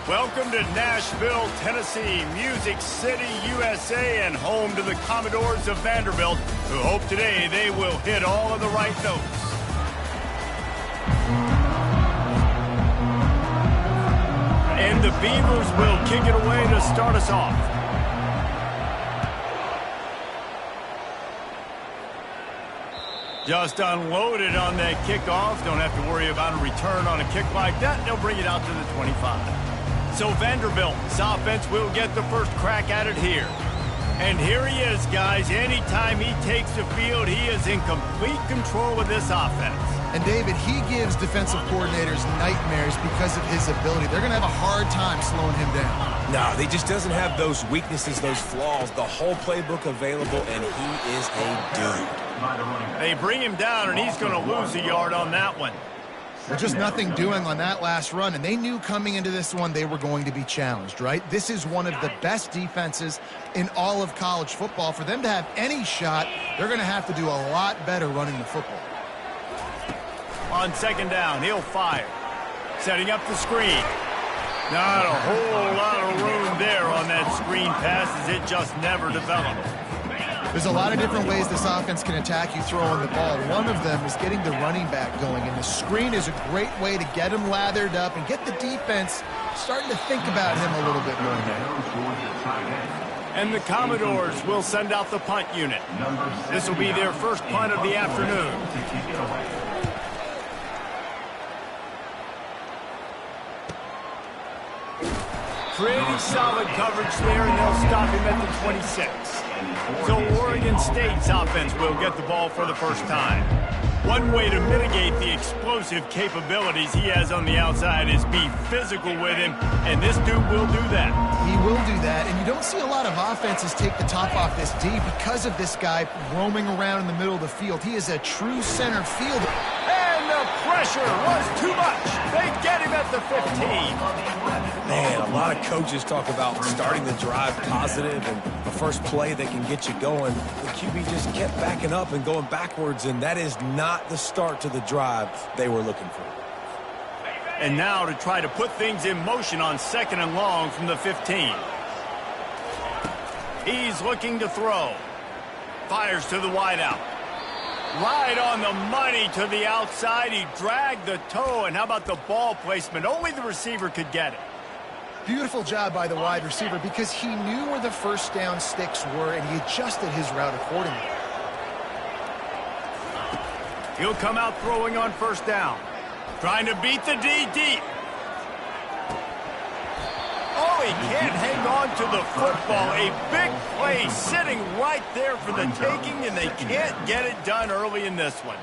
Welcome to Nashville, Tennessee, Music City, USA, and home to the Commodores of Vanderbilt, who hope today they will hit all of the right notes. And the Beavs will kick it away to start us off. Just unloaded on that kickoff. Don't have to worry about a return on a kick like that. They'll bring it out to the 25. So Vanderbilt's offense will get the first crack at it here. And here he is, guys. Anytime he takes the field, he is in complete control of this offense. And, David, he gives defensive coordinators nightmares because of his ability. They're going to have a hard time slowing him down. No, he just doesn't have those weaknesses, those flaws, the whole playbook available, and he is a dude. They bring him down, and he's going to lose a yard on that one. Well, just nothing doing on that last run, and they knew coming into this one they were going to be challenged, right? This is one of the best defenses in all of college football. For them to have any shot, they're going to have to do a lot better running the football. On second down, he'll fire. Setting up the screen. Not a whole lot of room there on that screen pass as it just never developed. There's a lot of different ways this offense can attack you throwing the ball. One of them is getting the running back going, and the screen is a great way to get him lathered up and get the defense starting to think about him a little bit more now. And the Commodores will send out the punt unit. This will be their first punt of the afternoon. Pretty solid coverage there, and they'll stop him at the 26. So Oregon State's offense will get the ball for the first time. One way to mitigate the explosive capabilities he has on the outside is be physical with him, and this dude will do that. He will do that, and you don't see a lot of offenses take the top off this D because of this guy roaming around in the middle of the field. He is a true center fielder. And the pressure was too much. They get him at the 15. Man, a lot of coaches talk about starting the drive positive and the first play that can get you going. The QB just kept backing up and going backwards, and that is not the start to the drive they were looking for. And now to try to put things in motion on second and long from the 15. He's looking to throw. Fires to the wideout. Right on the money to the outside. He dragged the toe, and how about the ball placement? Only the receiver could get it. Beautiful job by the wide receiver because he knew where the first down sticks were, and he adjusted his route accordingly. He'll come out throwing on first down. Trying to beat the D deep. Oh, he can't hang on to the football. A big play sitting right there for the taking, and they can't get it done early in this one.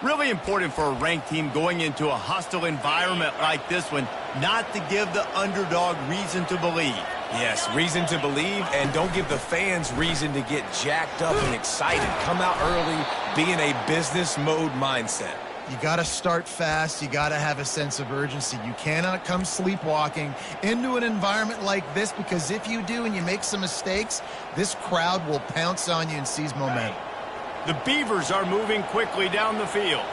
Really important for a ranked team going into a hostile environment like this one, not to give the underdog reason to believe. Yes, reason to believe, and don't give the fans reason to get jacked up and excited. Come out early, be in a business mode mindset. You got to start fast. You got to have a sense of urgency. You cannot come sleepwalking into an environment like this, because if you do and you make some mistakes, this crowd will pounce on you and seize momentum. The Beavers are moving quickly down the field.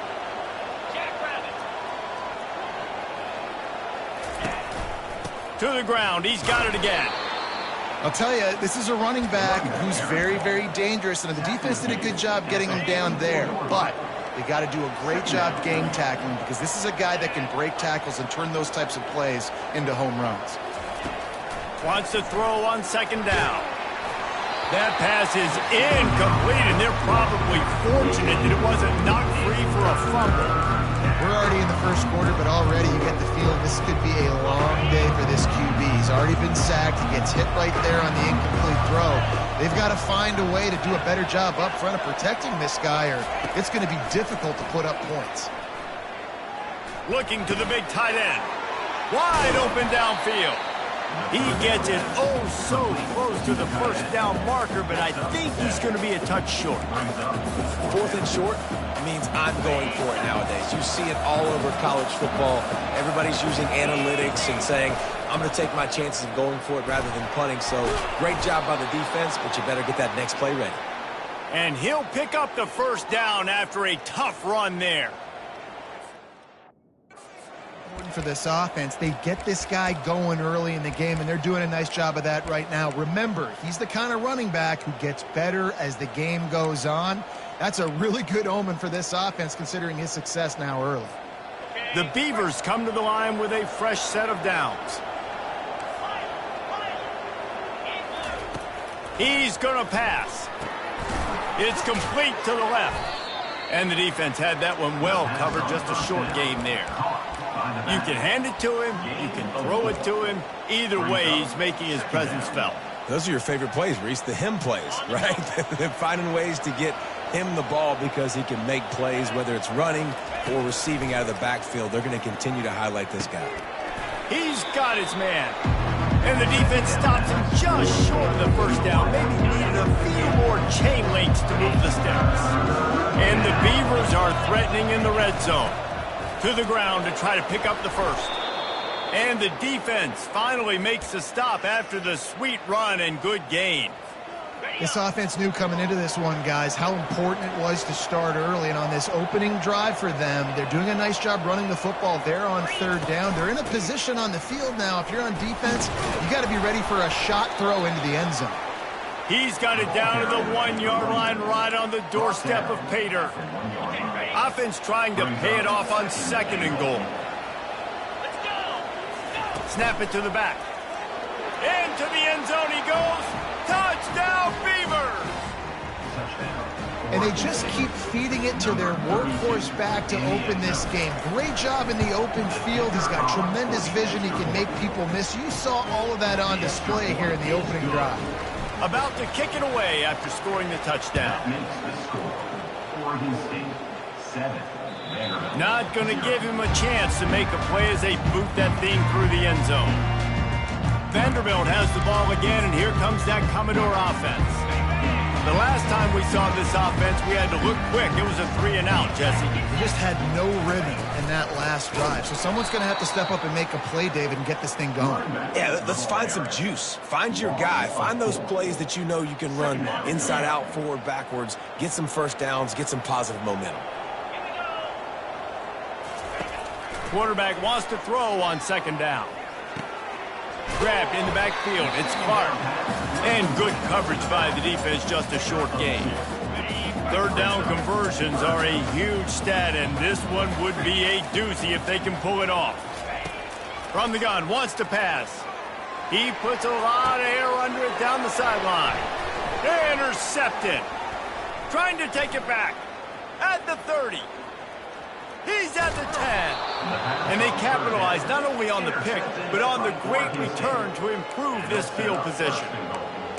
To the ground. He's got it again. I'll tell you, this is a running back who's very, very dangerous, and the defense did a good job getting him down there, but they got to do a great job game tackling, because this is a guy that can break tackles and turn those types of plays into home runs. Wants to throw on second down. That pass is incomplete, and they're probably fortunate that it wasn't knocked free for a fumble. We're already in the first quarter, but already you get the feeling this could be a long day for this QB. He's already been sacked. He gets hit right there on the incomplete throw. They've got to find a way to do a better job up front of protecting this guy, or it's going to be difficult to put up points. Looking to the big tight end. Wide open downfield. He gets it oh so close to the first down marker, but I think he's going to be a touch short. Fourth and short means I'm going for it nowadays. You see it all over college football. Everybody's using analytics and saying, I'm going to take my chances of going for it rather than punting. So great job by the defense, but you better get that next play ready. And he'll pick up the first down after a tough run there. For this offense, they get this guy going early in the game, and they're doing a nice job of that right now. Remember, he's the kind of running back who gets better as the game goes on. That's a really good omen for this offense, considering his success now early. The Beavers come to the line with a fresh set of downs. He's going to pass. It's complete to the left. And the defense had that one well covered, just a short game there. You can hand it to him, you can throw it to him. Either way, he's making his presence felt. Those are your favorite plays, Reese, the him plays, right? They're finding ways to get him the ball because he can make plays, whether it's running or receiving out of the backfield. They're going to continue to highlight this guy. He's got his man. And the defense stops him just short of the first down. Maybe needed a few more chain links to move the sticks. And the Beavers are threatening in the red zone. To the ground to try to pick up the first. And the defense finally makes a stop after the sweet run and good gain. This offense knew coming into this one, guys, how important it was to start early. And on this opening drive for them, they're doing a nice job running the football. They're on third down. They're in a position on the field now. If you're on defense, you got to be ready for a shot throw into the end zone. He's got it down to the 1-yard line right on the doorstep of pay dirt. Offense trying to pay it off on 2nd and goal. Snap it to the back. Into the end zone he goes. Touchdown, Beavers! And they just keep feeding it to their workhorse back to open this game. Great job in the open field. He's got tremendous vision. He can make people miss. You saw all of that on display here in the opening drive. About to kick it away after scoring the touchdown. Not going to give him a chance to make a play as they boot that thing through the end zone. Vanderbilt has the ball again, and here comes that Commodore offense. The last time we saw this offense, we had to look quick. It was a 3-and-out, Jesse. They just had no rhythm in that last drive. So someone's going to have to step up and make a play, David, and get this thing going. Yeah, let's find some juice. Find your guy. Find those plays that you know you can run inside out, forward, backwards. Get some first downs. Get some positive momentum. Quarterback wants to throw on 2nd down. Grabbed in the backfield. It's Clark. And good coverage by the defense, just a short gain. 3rd down conversions are a huge stat, and this one would be a doozy if they can pull it off. From the gun, wants to pass. He puts a lot of air under it down the sideline. Intercepted. Trying to take it back. At the 30. He's at the 10. And they capitalize not only on the pick, but on the great return to improve this field position.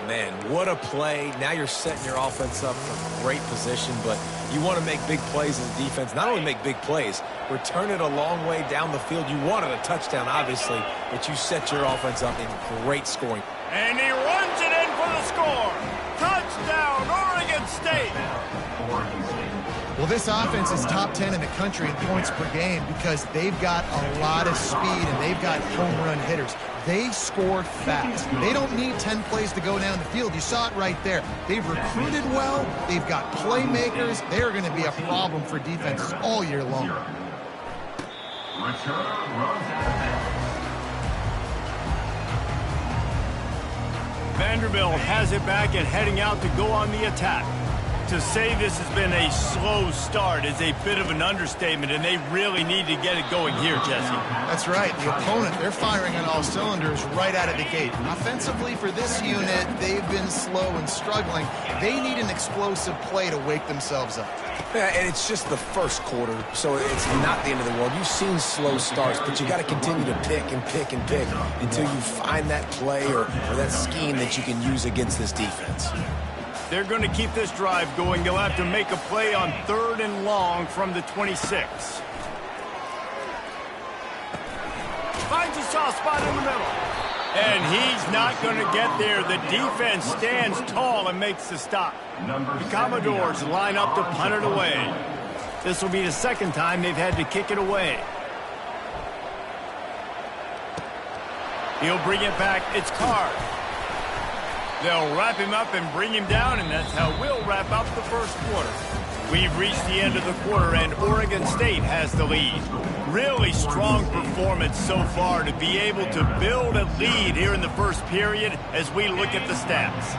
Man, what a play. Now you're setting your offense up for great position, but you want to make big plays as a defense. Not only make big plays, return it a long way down the field. You wanted a touchdown, obviously, but you set your offense up in great scoring. And he runs it in for the score. Touchdown, Oregon State. Well, this offense is top 10 in the country in points per game because they've got a lot of speed and they've got home run hitters. They score fast. They don't need 10 plays to go down the field. You saw it right there. They've recruited well. They've got playmakers. They're going to be a problem for defenses all year long. Vanderbilt has it back and heading out to go on the attack. To say this has been a slow start is a bit of an understatement, and they really need to get it going here, Jesse. That's right. The opponent, they're firing on all cylinders right out of the gate. Offensively for this unit, they've been slow and struggling. They need an explosive play to wake themselves up. Yeah, and it's just the first quarter, so it's not the end of the world. You've seen slow starts, but you got to continue to pick and pick and pick until you find that play or that scheme that you can use against this defense. They're going to keep this drive going. They'll have to make a play on 3rd and long from the 26. Finds a soft spot in the middle. And he's not going to get there. The defense stands tall and makes the stop. The Commodores line up to punt it away. This will be the 2nd time they've had to kick it away. He'll bring it back. It's Card. They'll wrap him up and bring him down, and that's how we'll wrap up the first quarter. We've reached the end of the quarter, and Oregon State has the lead. Really strong performance so far to be able to build a lead here in the first period as we look at the stats.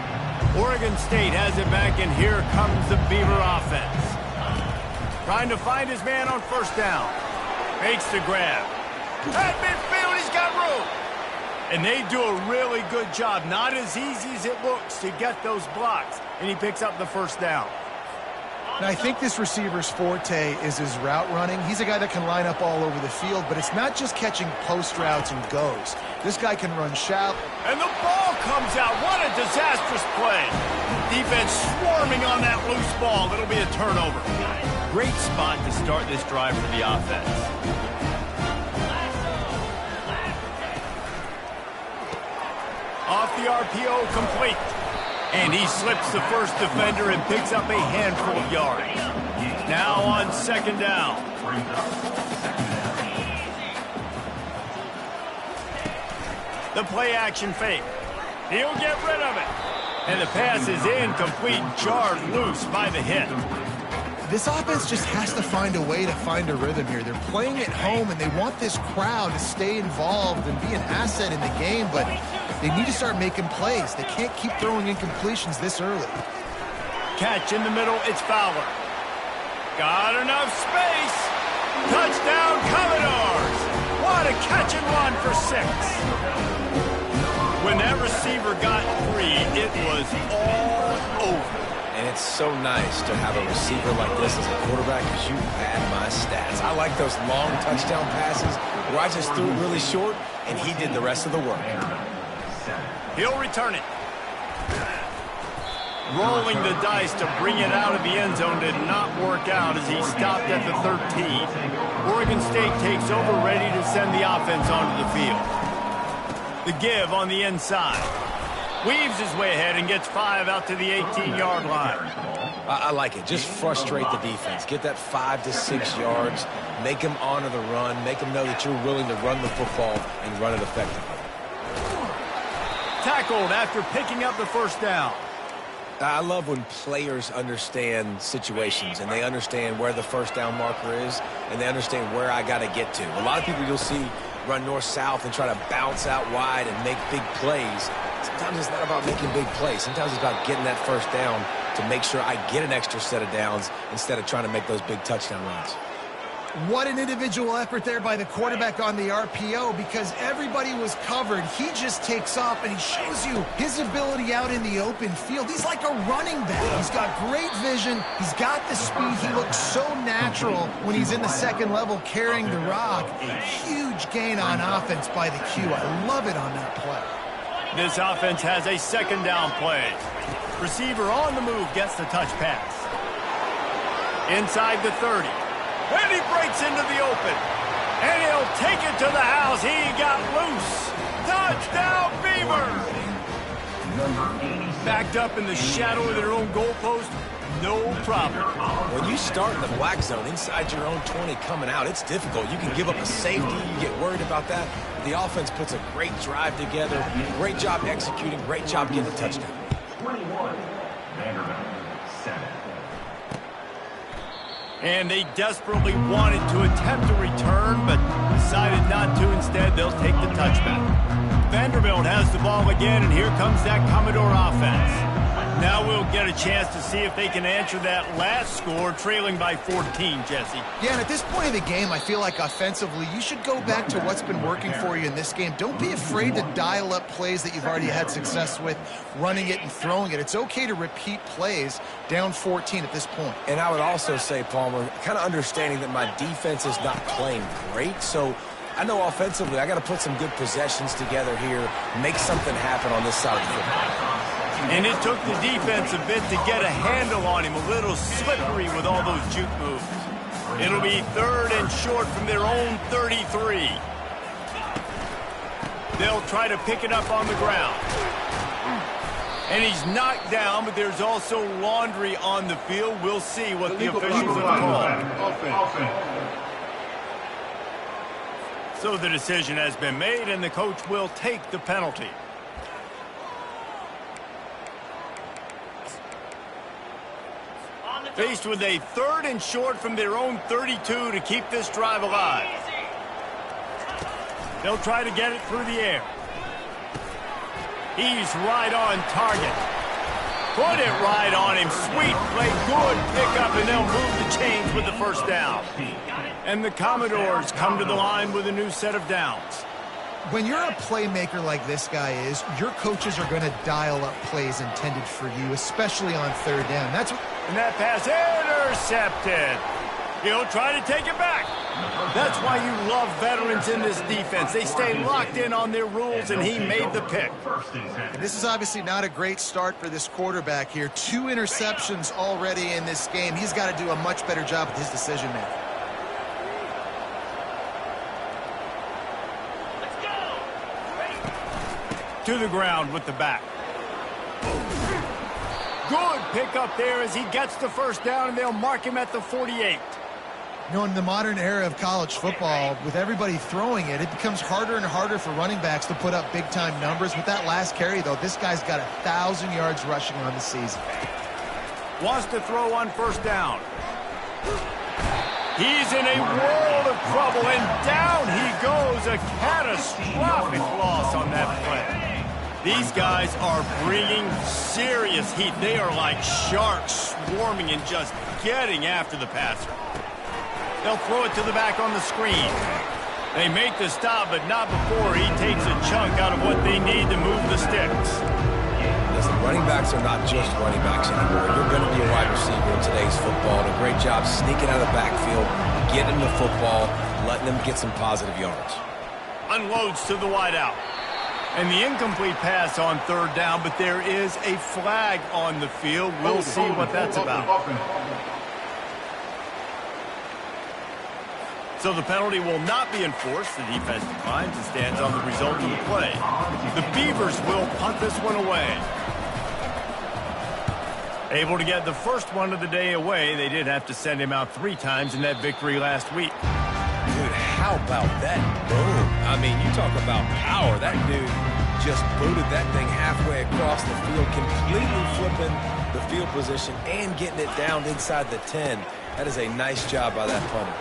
Oregon State has it back, and here comes the Beaver offense. Trying to find his man on first down. Makes the grab. At midfield, he's got room. And they do a really good job. Not as easy as it looks to get those blocks. And he picks up the first down. And I think this receiver's forte is his route running. He's a guy that can line up all over the field, but it's not just catching post routes and goes. This guy can run shallow. And the ball comes out. What a disastrous play. Defense swarming on that loose ball. It'll be a turnover. Great spot to start this drive for the offense. Off the RPO, complete. And he slips the first defender and picks up a handful of yards. Now on second down. The play action fake. He'll get rid of it. And the pass is incomplete, jarred loose by the hit. This offense just has to find a way to find a rhythm here. They're playing at home, and they want this crowd to stay involved and be an asset in the game, but they need to start making plays. They can't keep throwing incompletions this early. Catch in the middle, it's Fowler. Got enough space. Touchdown, Commodores. What a catch and run for 6. When that receiver got free, it was all over. And it's so nice to have a receiver like this as a quarterback because you had my stats. I like those long touchdown passes where I just threw it really short and he did the rest of the work. He'll return it. Rolling the dice to bring it out of the end zone did not work out as he stopped at the 13. Oregon State takes over, ready to send the offense onto the field. The give on the inside. Weaves his way ahead and gets 5 out to the 18-yard line. I like it. Just frustrate the defense. Get that 5 to 6 yards. Make them honor the run. Make them know that you're willing to run the football and run it effectively. Tackled after picking up the first down. I love when players understand situations and they understand where the first down marker is and they understand where I got to get to. A lot of people you'll see run north-south and try to bounce out wide and make big plays. Sometimes it's not about making big plays. Sometimes it's about getting that first down to make sure I get an extra set of downs instead of trying to make those big touchdown runs. What an individual effort there by the quarterback on the RPO because everybody was covered. He just takes off and he shows you his ability out in the open field. He's like a running back. He's got great vision. He's got the speed. He looks so natural when he's in the second level carrying the rock. Huge gain on offense by the Q. I love it on that play. This offense has a second down play. Receiver on the move gets the touch pass. Inside the 30. And he breaks into the open. And he'll take it to the house. He got loose. Touchdown, Beavers. Backed up in the shadow of their own goalpost. No problem. When you start in the black zone inside your own 20 coming out, it's difficult. You can give up a safety. You get worried about that. The offense puts a great drive together. Great job executing. Great job getting a touchdown. 21, Vanderbilt, 7. And they desperately wanted to attempt a return, but decided not to. Instead, they'll take the touchback. Vanderbilt has the ball again, and here comes that Commodore offense. Now we'll get a chance to see if they can answer that last score, trailing by 14, Jesse. Yeah, and at this point of the game, I feel like offensively, you should go back to what's been working for you in this game. Don't be afraid to dial up plays that you've already had success with, running it and throwing it. It's okay to repeat plays down 14 at this point. And I would also say, Palmer, kind of understanding that my defense is not playing great, so I know offensively I got to put some good possessions together here, make something happen on this side of the football. And it took the defense a bit to get a handle on him, a little slippery with all those juke moves. It'll be 3rd and short from their own 33. They'll try to pick it up on the ground. And he's knocked down, but there's also laundry on the field. We'll see what the officials have called. So the decision has been made, and the coach will take the penalty. Faced with a 3rd and short from their own 32 to keep this drive alive. They'll try to get it through the air. He's right on target. Put it right on him. Sweet play, good pickup, and they'll move the chains with the first down. And the Commodores come to the line with a new set of downs. When you're a playmaker like this guy is, your coaches are going to dial up plays intended for you, especially on 3rd down. That's what... And that pass intercepted. He'll try to take it back. That's why you love veterans in this defense. They stay locked in on their rules, and he made the pick. And this is obviously not a great start for this quarterback here. 2 interceptions already in this game. He's got to do a much better job with his decision-making. To the ground with the back. Good pickup there as he gets the first down, and they'll mark him at the 48. You know, in the modern era of college football, with everybody throwing it, it becomes harder and harder for running backs to put up big-time numbers. With that last carry, though, this guy's got 1,000 yards rushing on the season. Wants to throw on first down. He's in a world of trouble, and down he goes. A catastrophic loss on that play. These guys are bringing serious heat. They are like sharks swarming and just getting after the passer. They'll throw it to the back on the screen. They make the stop, but not before he takes a chunk out of what they need to move the sticks. Listen, running backs are not just running backs anymore. You're going to be a wide receiver in today's football. And a great job sneaking out of the backfield, getting the football, letting them get some positive yards. Unloads to the wideout. And the incomplete pass on 3rd down, but there is a flag on the field. We'll see what that's about. So the penalty will not be enforced. The defense declines and stands on the result of the play. The Beavers will punt this one away. Able to get the first one of the day away. They did have to send him out 3 times in that victory last week. Dude, how about that boom? I mean, you talk about power. That dude just booted that thing halfway across the field, completely flipping the field position and getting it down inside the 10. That is a nice job by that punter.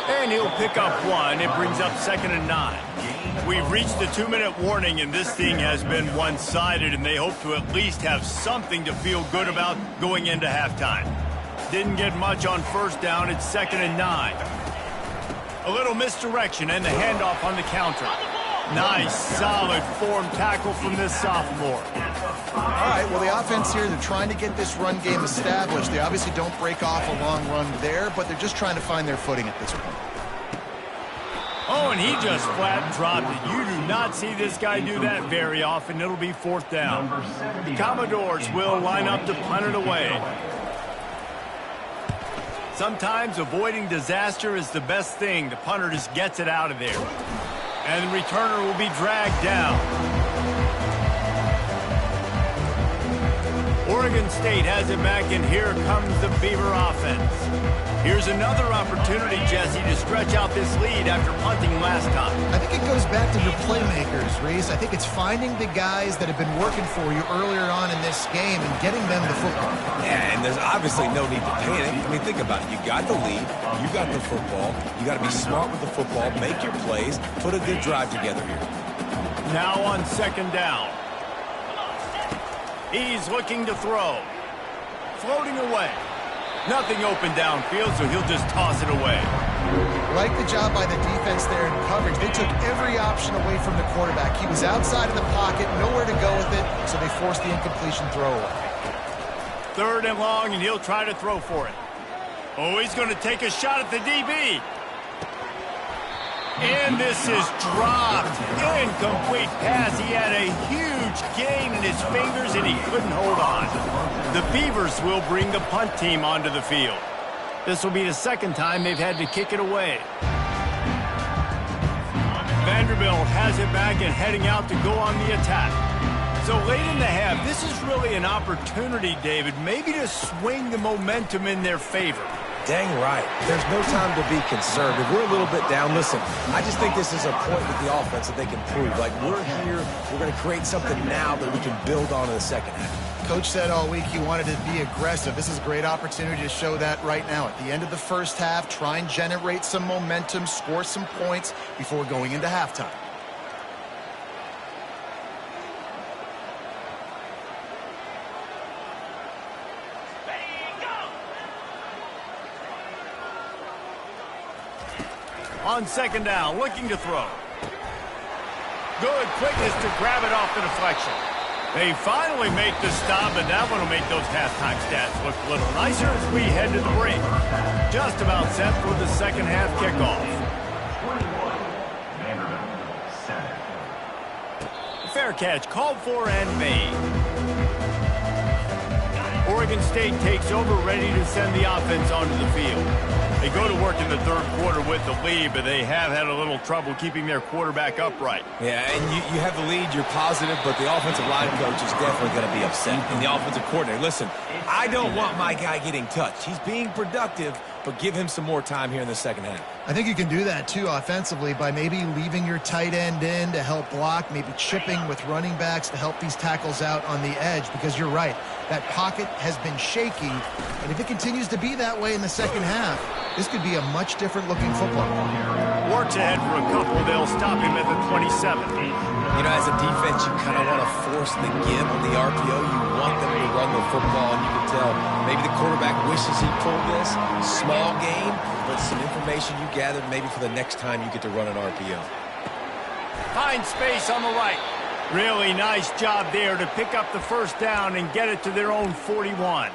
And he'll pick up 1. It brings up 2nd and 9. We've reached the 2-minute warning, and this thing has been one-sided, and they hope to at least have something to feel good about going into halftime. Didn't get much on first down. It's 2nd and 9. A little misdirection and the handoff on the counter. Nice, solid form tackle from this sophomore. All right, well, the offense here, they're trying to get this run game established. They obviously don't break off a long run there, but they're just trying to find their footing at this point. Oh, and he just flat dropped it. You do not see this guy do that very often. It'll be 4th down. The Commodores will line up to punt it away. Sometimes avoiding disaster is the best thing. The punter just gets it out of there. And the returner will be dragged down. Oregon State has it back, and here comes the Beaver offense. Here's another opportunity, Jesse, to stretch out this lead after punting last time. I think it goes back to your playmakers, Reese. I think it's finding the guys that have been working for you earlier on in this game and getting them the football. Yeah, and there's obviously no need to panic. I mean, think about it. You got the lead. You got the football. You got to be smart with the football, make your plays, put a good drive together here. Now on 2nd down. He's looking to throw. Floating away. Nothing open downfield, so he'll just toss it away. Like the job by the defense there in coverage. They took every option away from the quarterback. He was outside of the pocket, nowhere to go with it, so they forced the incompletion throw away. 3rd and long, and he'll try to throw for it. Oh, he's going to take a shot at the DB. And this is dropped. Incomplete pass. He had a huge gain in his fingers, and he couldn't hold on. The Beavers will bring the punt team onto the field. This will be the 2nd time they've had to kick it away. Vanderbilt has it back and heading out to go on the attack. So late in the half, this is really an opportunity, David, maybe to swing the momentum in their favor. Dang right. There's no time to be concerned. If we're a little bit down, listen, I just think this is a point with the offense that they can prove. Like, we're here, we're going to create something now that we can build on in the second half. Coach said all week he wanted to be aggressive. This is a great opportunity to show that right now. At the end of the first half, try and generate some momentum, score some points before going into halftime. On second down, looking to throw. Good quickness to grab it off the deflection. They finally make the stop, and that one will make those halftime stats look a little nicer as we head to the break. Just about set for the second half kickoff. 21, Vanderbilt, 7. Fair catch called for and made. Oregon State takes over, ready to send the offense onto the field. They go to work in the third quarter with the lead, but they have had a little trouble keeping their quarterback upright. Yeah, and you have the lead, you're positive, but the offensive line coach is definitely going to be upset. And the offensive coordinator, listen, I don't want my guy getting touched. He's being productive, but give him some more time here in the second half. I think you can do that, too, offensively, by maybe leaving your tight end in to help block, maybe chipping with running backs to help these tackles out on the edge, because you're right. That pocket has been shaky, and if it continues to be that way in the second half, this could be a much different-looking football. Works ahead for a couple. They'll stop him at the 27. You know, as a defense, you kind of want to force the give on the RPO. You want them to run the football, and you can tell maybe the quarterback wishes he pulled this. Small game, but some information you gathered maybe for the next time you get to run an RPO. Find space on the right. Really nice job there to pick up the first down and get it to their own 41.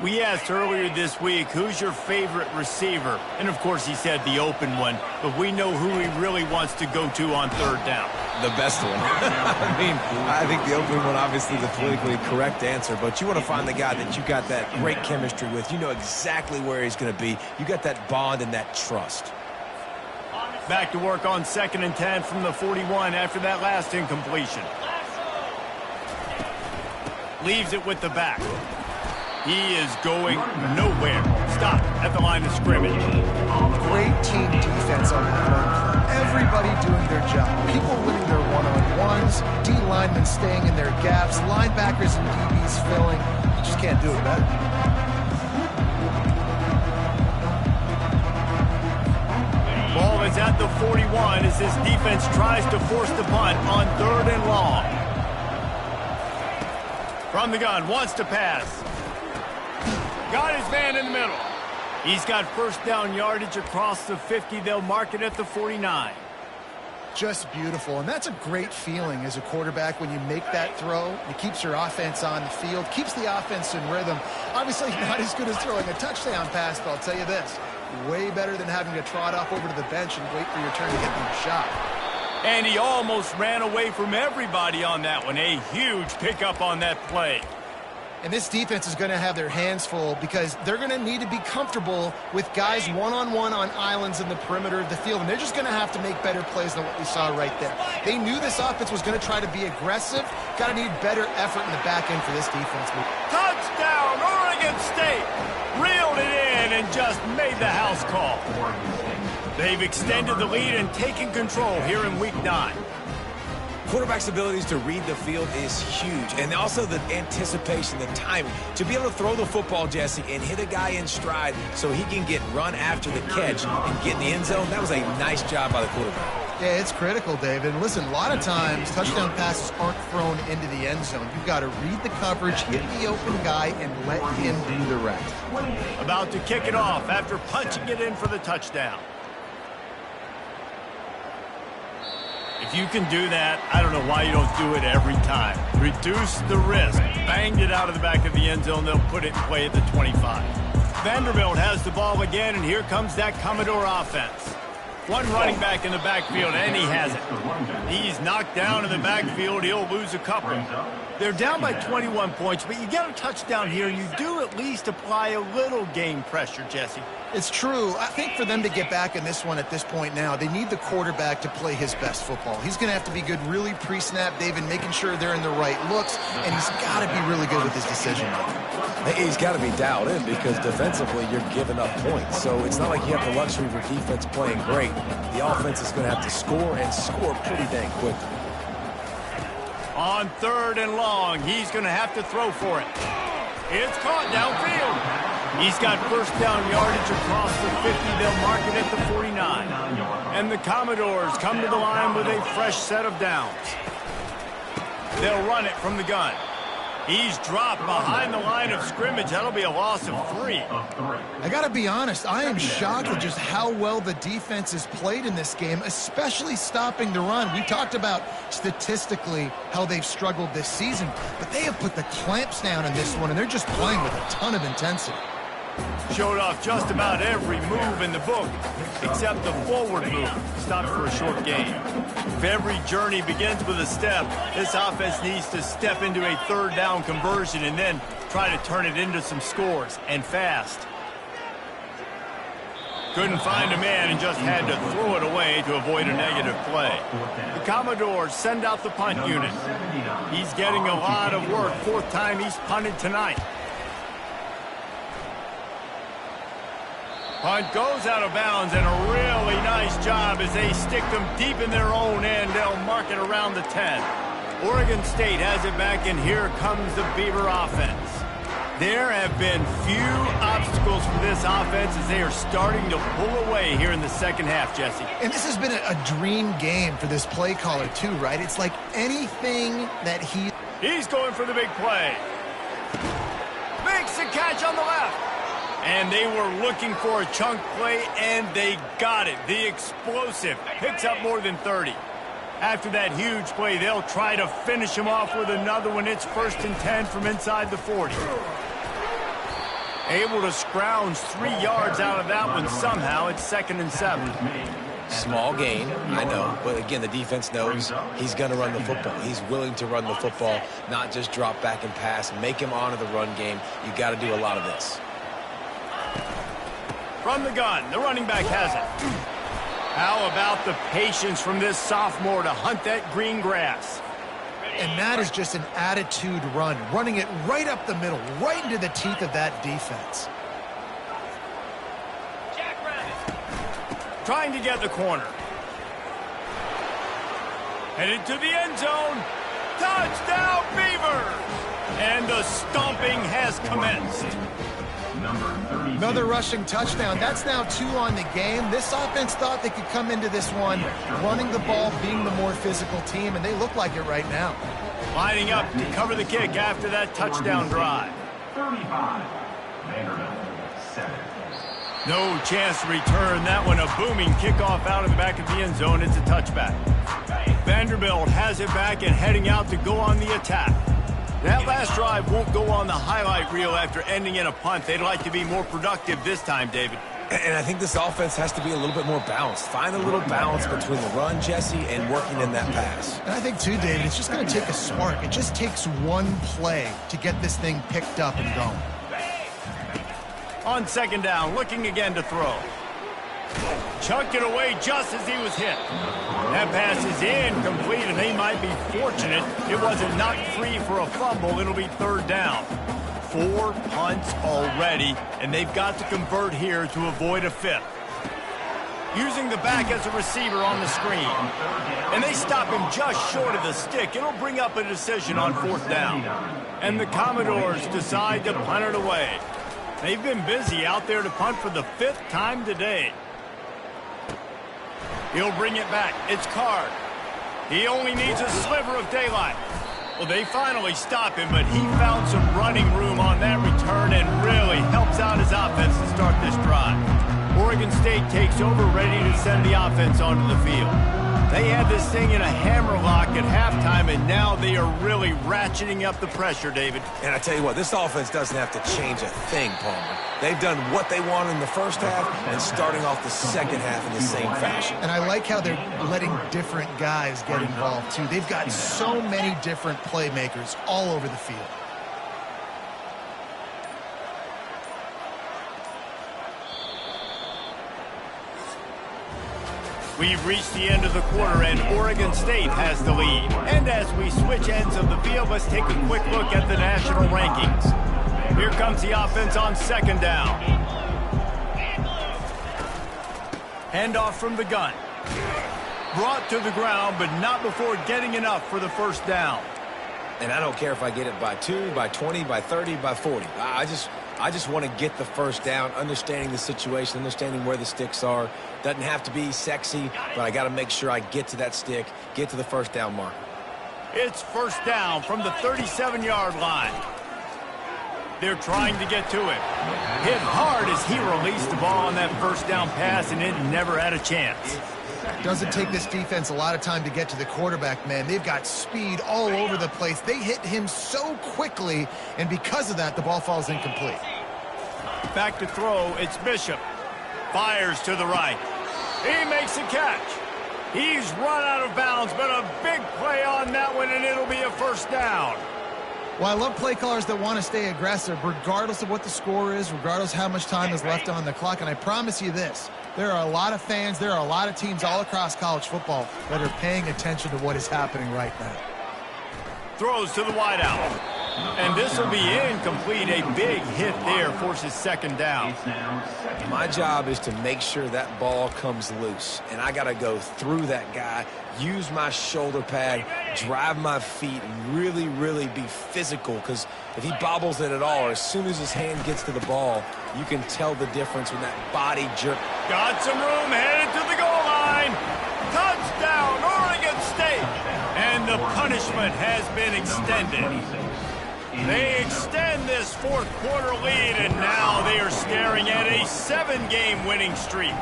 We asked earlier this week, who's your favorite receiver? And, of course, he said the open one, but we know who he really wants to go to on third down. The best one. I mean, I think the open one obviously the politically correct answer, but you want to find the guy that you got that great chemistry with. You know exactly where he's going to be. You got that bond and that trust. Back to work on 2nd and 10 from the 41 after that last incompletion. Leaves it with the back. He is going nowhere. Stop at the line of scrimmage. Great team defense on the run. Everybody doing their job. People winning their one-on-ones. D linemen staying in their gaps. Linebackers and DBs filling. You just can't do it better. Ball is at the 41 as his defense tries to force the punt on 3rd and long. From the gun, wants to pass. Got his man in the middle. He's got first down yardage across the 50. They'll mark it at the 49. Just beautiful, and that's a great feeling as a quarterback when you make that throw. It keeps your offense on the field, keeps the offense in rhythm. Obviously not as good as throwing a touchdown pass, but I'll tell you this, way better than having to trot off over to the bench and wait for your turn to get your shot. And he almost ran away from everybody on that one. A huge pickup on that play. And this defense is going to have their hands full because they're going to need to be comfortable with guys one-on-one on islands in the perimeter of the field. And they're just going to have to make better plays than what we saw right there. They knew this offense was going to try to be aggressive. Got to need better effort in the back end for this defense. Touchdown, Oregon State! Reeled it in and just made the house call. They've extended the lead and taken control here in Week 9. Quarterback's abilities to read the field is huge, and also the anticipation, the timing. To be able to throw the football, Jesse, and hit a guy in stride so he can get run after the catch and get in the end zone, that was a nice job by the quarterback. Yeah, it's critical, David. And listen, a lot of times touchdown passes aren't thrown into the end zone. You've got to read the coverage, hit the open guy, and let him do the rest. About to kick it off after punching it in for the touchdown. If you can do that, I don't know why you don't do it every time. Reduce the risk. Banged it out of the back of the end zone. They'll put it in play at the 25. Vanderbilt has the ball again, and here comes that Commodore offense. One running back in the backfield, and he has it. He's knocked down in the backfield. He'll lose a couple. They're down by 21 points, but you get a touchdown here, and you do at least apply a little game pressure, Jesse. It's true. I think for them to get back in this one at this point now, they need the quarterback to play his best football. He's going to have to be good really pre-snap, David, making sure they're in the right looks, and he's got to be really good with his decision making. He's got to be dialed in because defensively you're giving up points. So it's not like you have the luxury of your defense playing great. The offense is going to have to score and score pretty dang quickly. On 3rd and long, he's going to have to throw for it. It's caught downfield. He's got first down yardage across the 50. They'll mark it at the 49. And the Commodores come to the line with a fresh set of downs. They'll run it from the gun. He's dropped behind the line of scrimmage. That'll be a loss of 3. I got to be honest, I am shocked at just how well the defense has played in this game, especially stopping the run. We talked about statistically how they've struggled this season, but they have put the clamps down in this one, and they're just playing with a ton of intensity. Showed off just about every move in the book, except the forward move, stopped for a short gain. If every journey begins with a step, this offense needs to step into a 3rd down conversion and then try to turn it into some scores, and fast. Couldn't find a man and just had to throw it away to avoid a negative play. The Commodores send out the punt unit. He's getting a lot of work, 4th time he's punted tonight. Punt goes out of bounds, and a really nice job as they stick them deep in their own end. They'll mark it around the 10. Oregon State has it back, and here comes the Beaver offense. There have been few obstacles for this offense as they are starting to pull away here in the second half, Jesse. And this has been a dream game for this play caller, too, right? It's like anything that He's going for the big play. Makes the catch on the left. And they were looking for a chunk play, and they got it. The explosive picks up more than 30. After that huge play, they'll try to finish him off with another one. It's 1st and 10 from inside the 40. Able to scrounge 3 yards out of that one somehow. It's 2nd and 7. Small gain, I know. But again, the defense knows he's going to run the football. He's willing to run the football, not just drop back and pass. Make him honor the run game. You got to do a lot of this. From the gun, the running back has it. How about the patience from this sophomore to hunt that green grass? And that is just an attitude run, running it right up the middle, right into the teeth of that defense. Trying to get the corner. Headed to the end zone. Touchdown, Beavers! And the stomping has commenced. Another rushing touchdown. That's now 2 on the game. This offense thought they could come into this one running the ball, being the more physical team, and they look like it right now. Lining up to cover the kick after that touchdown drive. 35. Vanderbilt, 7. No chance to return that one. A booming kickoff out of the back of the end zone. It's a touchback. Vanderbilt has it back and heading out to go on the attack. That last drive won't go on the highlight reel after ending in a punt. They'd like to be more productive this time, David. And I think this offense has to be a little bit more balanced. Find a little balance between the run, Jesse, and working in that pass. And I think, too, David, it's just going to take a spark. It just takes one play to get this thing picked up and going. On 2nd down, looking again to throw. Chucked it away just as he was hit. That pass is incomplete, and they might be fortunate it wasn't knocked free for a fumble. It'll be 3rd down. 4 punts already, and they've got to convert here to avoid a 5th. Using the back as a receiver on the screen. And they stop him just short of the stick. It'll bring up a decision on 4th down. And the Commodores decide to punt it away. They've been busy out there to punt for the 5th time today. He'll bring it back. It's Card. He only needs a sliver of daylight. Well, they finally stop him, but he found some running room on that return and really helps out his offense to start this drive. Oregon State takes over, ready to send the offense onto the field. They had this thing in a hammerlock at halftime, and now they are really ratcheting up the pressure, David. And I tell you what, this offense doesn't have to change a thing, Palmer. They've done what they want in the first half and starting off the second half in the same fashion. And I like how they're letting different guys get involved, too. They've got so many different playmakers all over the field. We've reached the end of the quarter, and Oregon State has the lead. And as we switch ends of the field, let's take a quick look at the national rankings. Here comes the offense on second down. Handoff from the gun. Brought to the ground, but not before getting enough for the first down. And I don't care if I get it by 2, by 20, by 30, by 40. I just want to get the first down, understanding the situation, understanding where the sticks are. Doesn't have to be sexy, but I got to make sure I get to that stick, get to the first down marker. It's first down from the 37-yard line. They're trying to get to him. Hit hard as he released the ball on that first down pass, and it never had a chance. Doesn't take this defense a lot of time to get to the quarterback, man. They've got speed all over the place. They hit him so quickly, and because of that, the ball falls incomplete. Back to throw, it's Bishop. Fires to the right. He makes a catch. He's run out of bounds, but a big play on that one, and it'll be a first down. Well, I love play callers that want to stay aggressive, regardless of what the score is, regardless how much time is left on the clock. And I promise you this, there are a lot of fans, there are a lot of teams all across college football that are paying attention to what is happening right now. Throws to the wideout. And this will be incomplete. A big hit there forces second down. My job is to make sure that ball comes loose. And I got to go through that guy, use my shoulder pad, drive my feet, and really, really be physical. Because if he bobbles it at all, or as soon as his hand gets to the ball, you can tell the difference when that body jerk. Got some room, headed to the goal line. Touchdown, Oregon State. And the punishment has been extended. They extend this fourth quarter lead, and now they are staring at a 7-game winning streak.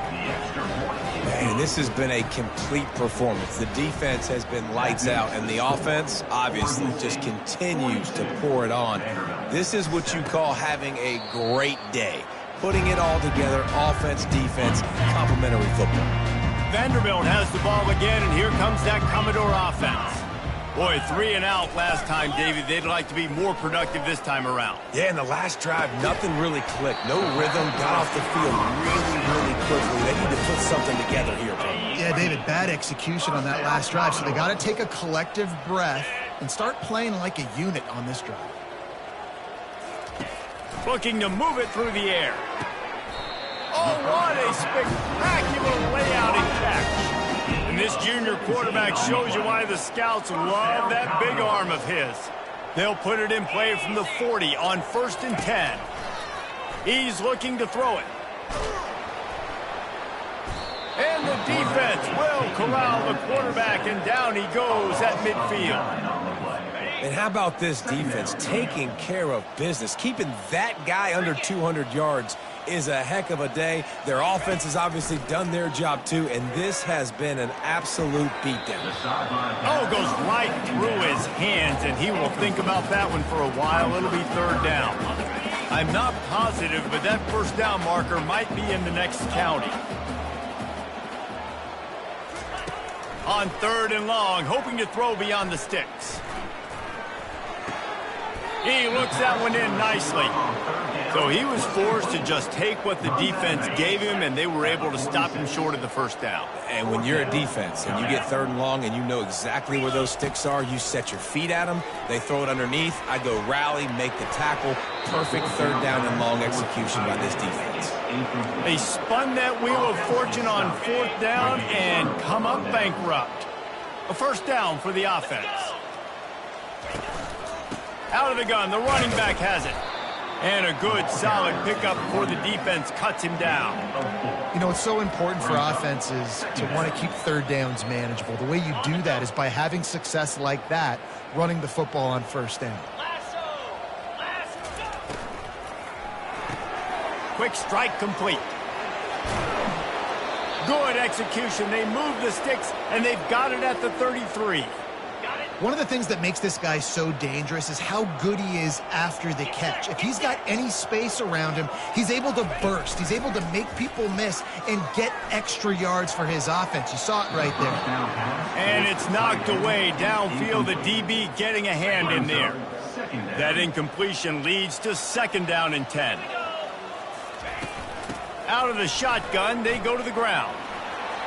Man, this has been a complete performance. The defense has been lights out, and the offense obviously just continues to pour it on. This is what you call having a great day. Putting it all together, offense, defense, complementary football. Vanderbilt has the ball again, and here comes that Commodore offense. Boy, 3 and out last time, David. They'd like to be more productive this time around. Yeah, in the last drive, nothing really clicked. No rhythm, got off the field really, really quickly. They need to put something together here, bro. Yeah, David, bad execution on that last drive, so they got to take a collective breath and start playing like a unit on this drive. Looking to move it through the air. Oh, what a spectacular layout and catch. And this junior quarterback shows you why the scouts love that big arm of his. They'll put it in play from the 40 on 1st and 10. He's looking to throw it. And the defense will corral the quarterback, and down he goes at midfield. And how about this defense taking care of business? Keeping that guy under 200 yards is a heck of a day. Their offense has obviously done their job too, and this has been an absolute beatdown. Oh, goes right through his hands, and he will think about that one for a while. It'll be third down. I'm not positive, but that first down marker might be in the next county. On 3rd and long, hoping to throw beyond the sticks. He looks that one in nicely. So he was forced to just take what the defense gave him, and they were able to stop him short of the first down. And when you're a defense and you get 3rd and long and you know exactly where those sticks are, you set your feet at them, they throw it underneath, I go rally, make the tackle. Perfect 3rd down and long execution by this defense. They spun that wheel of fortune on 4th down and come up bankrupt. A first down for the offense. Out of the gun, the running back has it. And a good, solid pickup before the defense cuts him down. You know, it's so important for offenses to want to keep 3rd downs manageable. The way you do that is by having success like that, running the football on 1st down. Quick strike complete. Good execution. They move the sticks, and they've got it at the 33. One of the things that makes this guy so dangerous is how good he is after the catch. If he's got any space around him, he's able to burst. He's able to make people miss and get extra yards for his offense. You saw it right there. And it's knocked away downfield. The DB getting a hand in there. That incompletion leads to 2nd down and 10. Out of the shotgun, they go to the ground.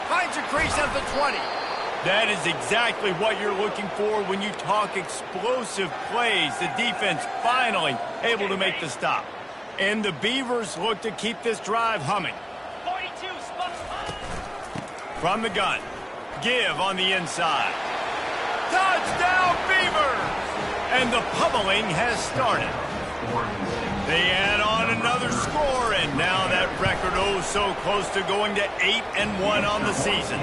Finds a crease at the 20. That is exactly what you're looking for when you talk explosive plays. The defense finally able to make the stop. And the Beavers look to keep this drive humming. 42, from the gun. Give on the inside. Touchdown, Beavers! And the pummeling has started. They add on another score, and now that record so close to going to 8-1 on the season.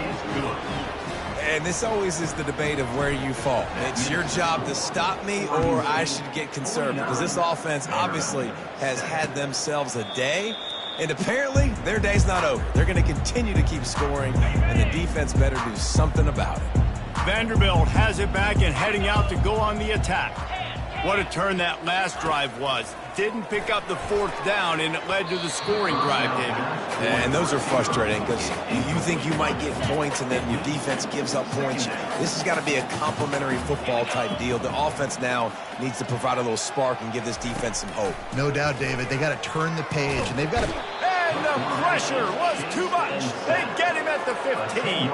And this always is the debate of where you fall. It's your job to stop me, or I should get conservative, because this offense obviously has had themselves a day, and apparently their day's not over. They're going to continue to keep scoring, and the defense better do something about it. Vanderbilt has it back and heading out to go on the attack. What a turn that last drive was. Didn't pick up the fourth down, and it led to the scoring drive, David. And those are frustrating because you think you might get points, and then your defense gives up points. This has got to be a complimentary football type deal. The offense now needs to provide a little spark and give this defense some hope. No doubt, David. They got to turn the page, and they've got to... And the pressure was too much. They get him at the 15.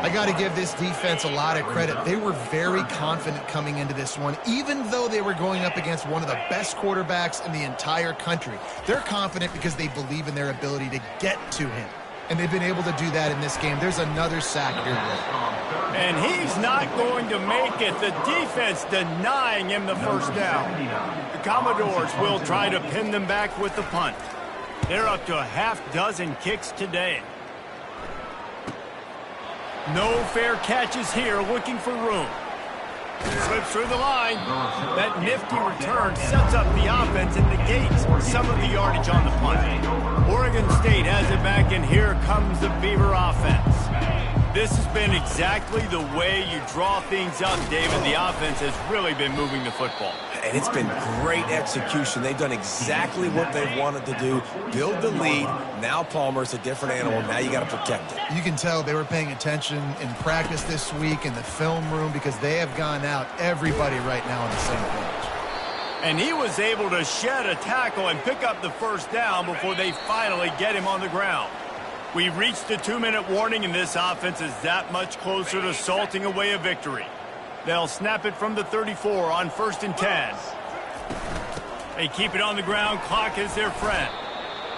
I got to give this defense a lot of credit. They were very confident coming into this one, even though they were going up against one of the best quarterbacks in the entire country. They're confident because they believe in their ability to get to him, and they've been able to do that in this game. There's another sack here. And he's not going to make it. The defense denying him the first down. The Commodores will try to pin them back with the punt. They're up to a half-dozen kicks today. No fair catches here, looking for room. Slips through the line. That nifty return sets up the offense and negates some of the yardage on the punt. Oregon State has it back, and here comes the Beaver offense. This has been exactly the way you draw things up, David. The offense has really been moving the football. And it's been great execution. They've done exactly what they've wanted to do. Build the lead. Now Palmer's a different animal. Now you got to protect it. You can tell they were paying attention in practice this week in the film room because they have gone out, everybody right now on the same page. And he was able to shed a tackle and pick up the first down before they finally get him on the ground. We've reached the 2-minute warning, and this offense is that much closer to salting away a victory. They'll snap it from the 34 on 1st and 10. They keep it on the ground. Clock is their friend.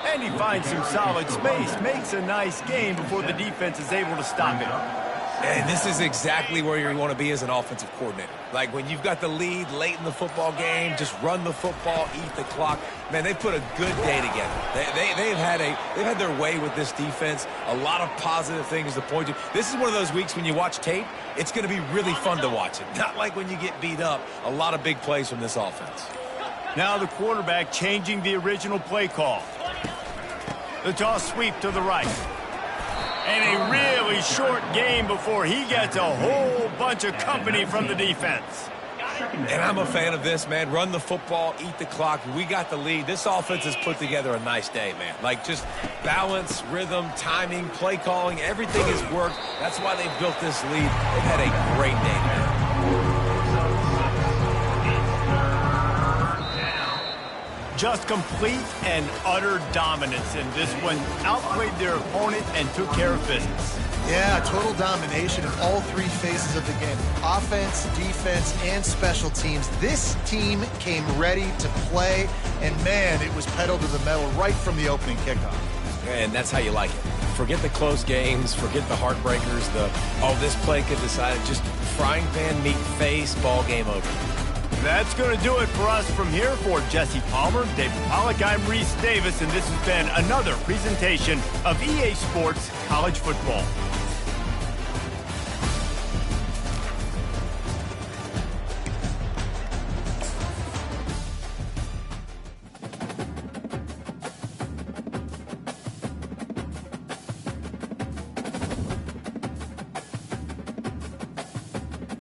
And he finds some solid space. Makes a nice gain before the defense is able to stop him. And this is exactly where you want to be as an offensive coordinator. Like when you've got the lead late in the football game, just run the football, eat the clock. Man, they put a good day together. They've had their way with this defense. A lot of positive things to point to. This is one of those weeks when you watch tape, it's going to be really fun to watch it. Not like when you get beat up. A lot of big plays from this offense. Now the quarterback changing the original play call. The toss sweep to the right. And a really short game before he gets a whole bunch of company from the defense. And I'm a fan of this, man. Run the football, eat the clock. We got the lead. This offense has put together a nice day, man. Like just balance, rhythm, timing, play calling, everything has worked. That's why they've built this lead. They've had a great day today. Just complete and utter dominance in this one. Outplayed their opponent and took care of business. Yeah, total domination in all three phases of the game. Offense, defense, and special teams. This team came ready to play, and man, it was pedal to the metal right from the opening kickoff. And that's how you like it. Forget the close games, forget the heartbreakers, this play could decide it. Just frying pan, meat face, ball game over. That's going to do it for us from here. For Jesse Palmer, David Pollack, I'm Reese Davis, and this has been another presentation of EA Sports College Football.